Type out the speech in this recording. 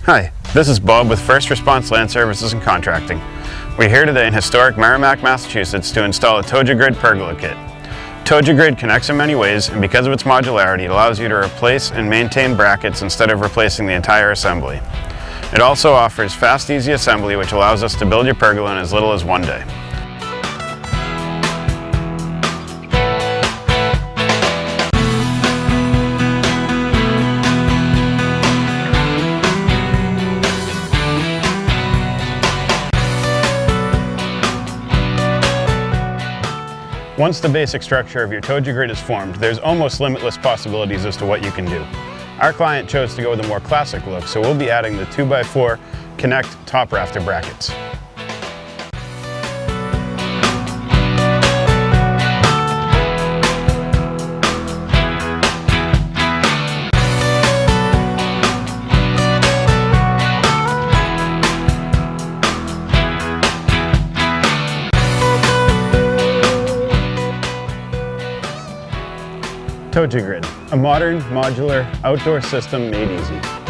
Hi, this is Bob with First Response Land Services and Contracting. We're here today in historic Merrimack, Massachusetts to install a Toja Grid pergola kit. Toja Grid connects in many ways, and because of its modularity, it allows you to replace and maintain brackets instead of replacing the entire assembly. It also offers fast, easy assembly, which allows us to build your pergola in as little as one day. Once the basic structure of your Toja Grid is formed, there's almost limitless possibilities as to what you can do. Our client chose to go with a more classic look, so we'll be adding the 2x4 Knect top rafter brackets. Toja Grid, a modern, modular, outdoor system made easy.